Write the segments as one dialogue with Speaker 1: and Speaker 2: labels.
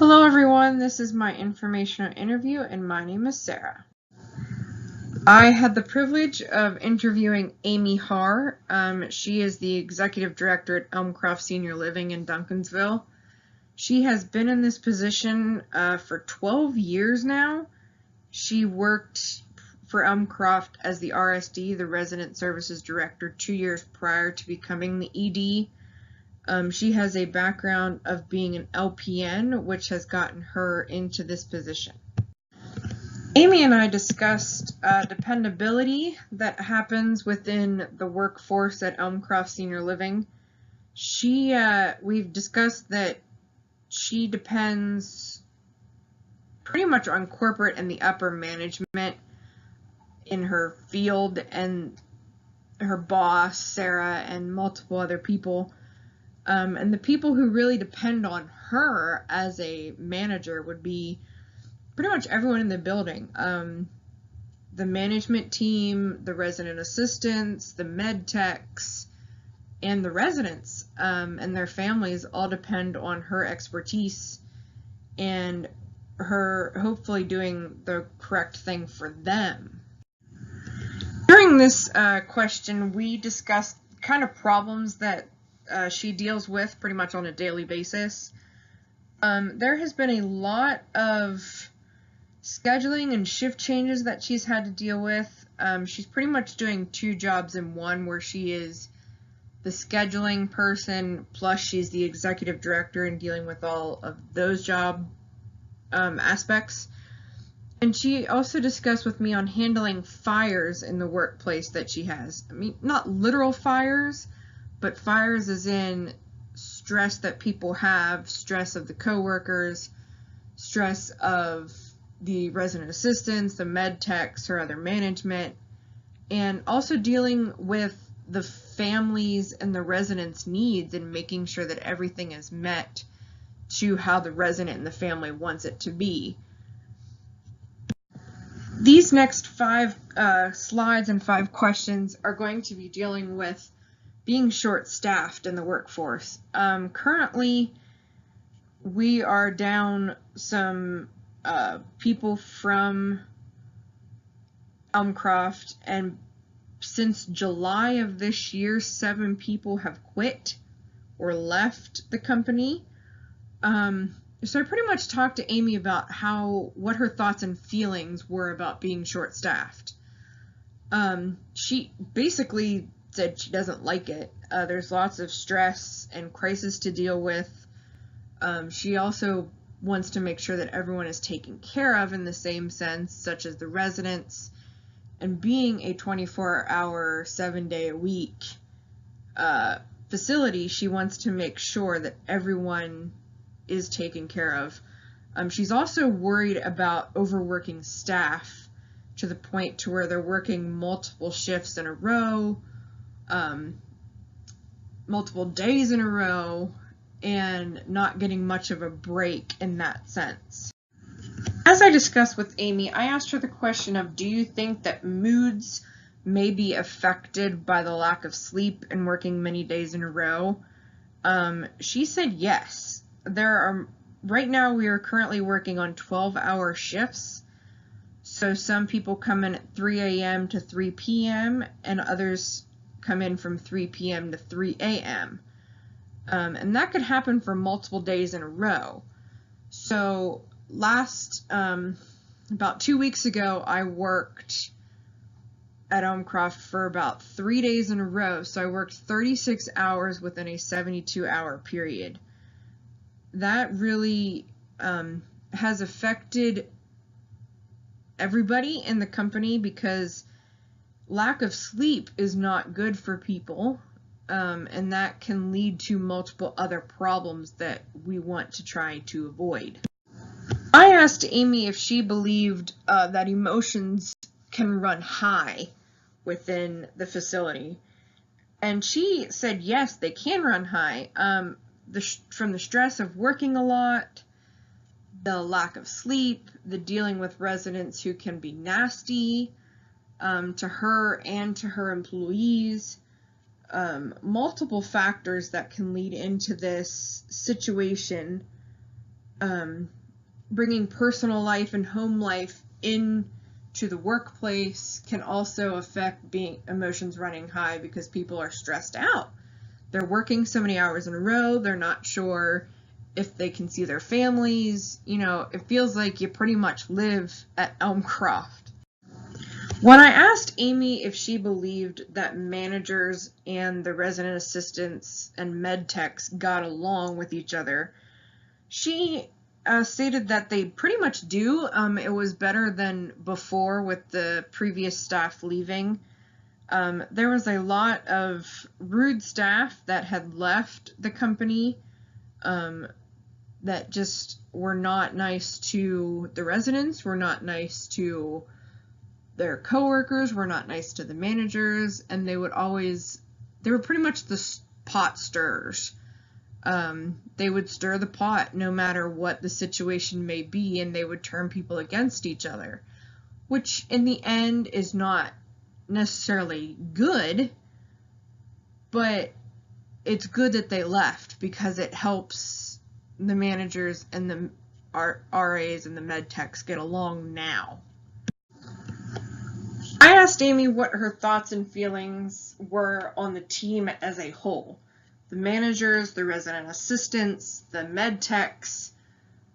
Speaker 1: Hello everyone, this is my informational interview and my name is Sarah. I had the privilege of interviewing Amy Haar. She is the executive director at Elmcroft Senior Living in Duncansville. She has been in this position for 12 years now. She worked for Elmcroft as the RSD, the Resident Services Director, 2 years prior to becoming the ED. She has a background of being an LPN, which has gotten her into this position. Amy and I discussed dependability that happens within the workforce at Elmcroft Senior Living. We've discussed that she depends pretty much on corporate and the upper management in her field, and her boss, Sarah, and multiple other people. And the people who really depend on her as a manager would be pretty much everyone in the building. The management team, the resident assistants, the med techs, and the residents and their families all depend on her expertise and her hopefully doing the correct thing for them. During this question, we discussed kind of problems that she deals with pretty much on a daily basis. There has been a lot of scheduling and shift changes that she's had to deal with. She's pretty much doing two jobs in one, where she is the scheduling person, plus she's the executive director and dealing with all of those job aspects. And she also discussed with me on handling fires in the workplace that she has. I mean, not literal fires, but fires as in stress that people have, stress of the coworkers, stress of the resident assistants, the med techs, or other management, and also dealing with the families and the residents' needs and making sure that everything is met to how the resident and the family wants it to be. These next 5 slides and 5 questions are going to be dealing with being short-staffed in the workforce. Currently, we are down some people from Elmcroft, and since July of this year, 7 people have quit or left the company. So I pretty much talked to Amy about what her thoughts and feelings were about being short-staffed. She basically said she doesn't like it. There's lots of stress and crisis to deal with. She also wants to make sure that everyone is taken care of in the same sense, such as the residents, and being a 24-hour, 7-day-a-week facility, she wants to make sure that everyone is taken care of. She's also worried about overworking staff to the point to where they're working multiple shifts in a row, multiple days in a row, and not getting much of a break in that sense. As I discussed with Amy, I asked her the question of, do you think that moods may be affected by the lack of sleep and working many days in a row? She said yes. Right now we are currently working on 12-hour shifts. So some people come in at 3 a.m. to 3 p.m. and others come in from 3 p.m. to 3 a.m. And that could happen for multiple days in a row. So about 2 weeks ago, I worked at Elmcroft for about 3 days in a row. So I worked 36 hours within a 72-hour period. That really has affected everybody in the company, because lack of sleep is not good for people, and that can lead to multiple other problems that we want to try to avoid. I asked Amy if she believed that emotions can run high within the facility, and she said yes, they can run high. From the stress of working a lot, the lack of sleep, the dealing with residents who can be nasty to her and to her employees, multiple factors that can lead into this situation bringing personal life and home life into the workplace can also affect emotions running high because people are stressed out. They're working so many hours in a row, they're not sure if they can see their families. It feels like you pretty much live at Elmcroft. When I asked Amy if she believed that managers and the resident assistants and med techs got along with each other, she stated that they pretty much do. It was better than before with the previous staff leaving. There was a lot of rude staff that had left the company that just were not nice to the residents, were not nice to their coworkers, were not nice to the managers, and they were pretty much the pot stirrers. They would stir the pot no matter what the situation may be, and they would turn people against each other, which in the end is not necessarily good, but it's good that they left because it helps the managers and the RAs and the med techs get along now. I asked Amy what her thoughts and feelings were on the team as a whole. The managers, the resident assistants, the med techs,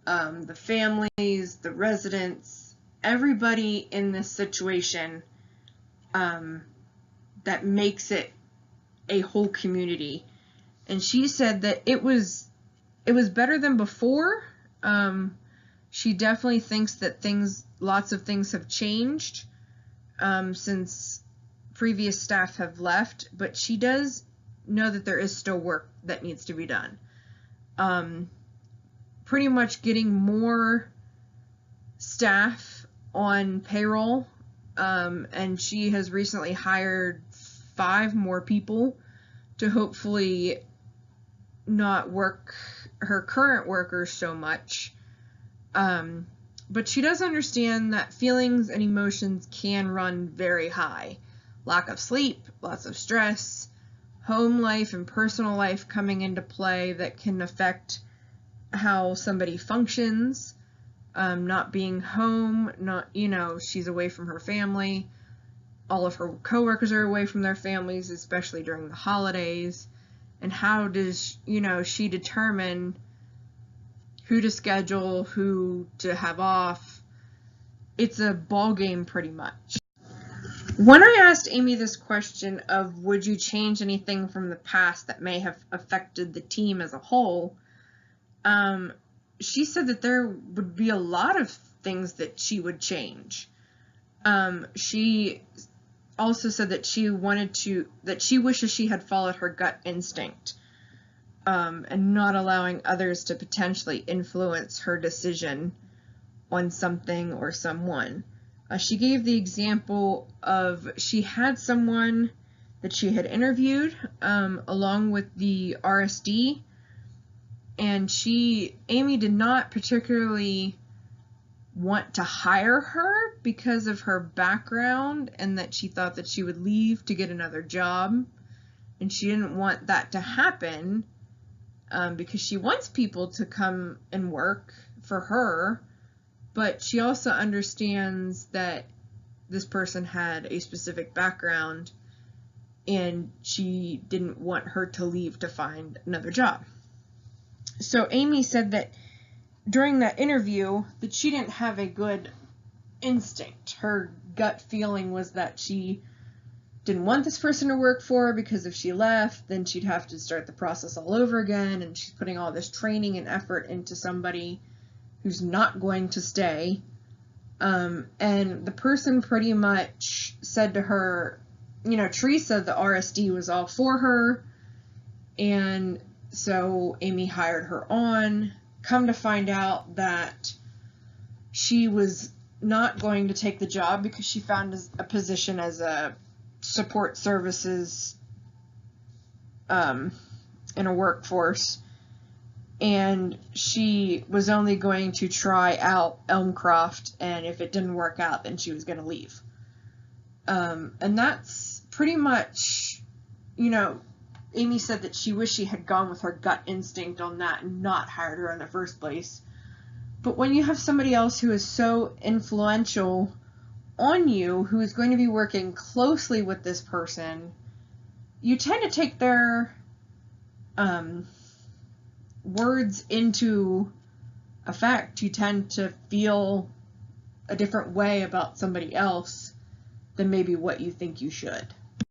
Speaker 1: the families, the residents, everybody in this situation that makes it a whole community. And she said that it was better than before. She definitely thinks that lots of things have changed since previous staff have left, but she does know that there is still work that needs to be done. Pretty much getting more staff on payroll, and she has recently hired 5 more people to hopefully not work her current workers so much. But she does understand that feelings and emotions can run very high. Lack of sleep, lots of stress, home life and personal life coming into play that can affect how somebody functions. Not being home, she's away from her family. All of her coworkers are away from their families, especially during the holidays. And how does, she determine who to schedule, who to have off? It's a ball game pretty much. When I asked Amy this question of would you change anything from the past that may have affected the team as a whole, she said that there would be a lot of things that she would change. She also said that she wishes she had followed her gut instinct, and not allowing others to potentially influence her decision on something or someone. She gave the example of she had someone that she had interviewed along with the RSD, and Amy did not particularly want to hire her because of her background, and that she thought that she would leave to get another job, and she didn't want that to happen because she wants people to come and work for her, but she also understands that this person had a specific background and she didn't want her to leave to find another job. So Amy said that during that interview that she didn't have a good instinct. Her gut feeling was that she didn't want this person to work for her because if she left, then she'd have to start the process all over again, and she's putting all this training and effort into somebody who's not going to stay. And the person pretty much said to her, Teresa, the RSD, was all for her, and so Amy hired her on. Come to find out that she was not going to take the job because she found a position as a support services in a workforce, and she was only going to try out Elmcroft, and if it didn't work out, then she was going to leave. And that's pretty much, Amy said that she wished she had gone with her gut instinct on that and not hired her in the first place. But when you have somebody else who is so influential on you, who is going to be working closely with this person, you tend to take their words into effect. You tend to feel a different way about somebody else than maybe what you think you should.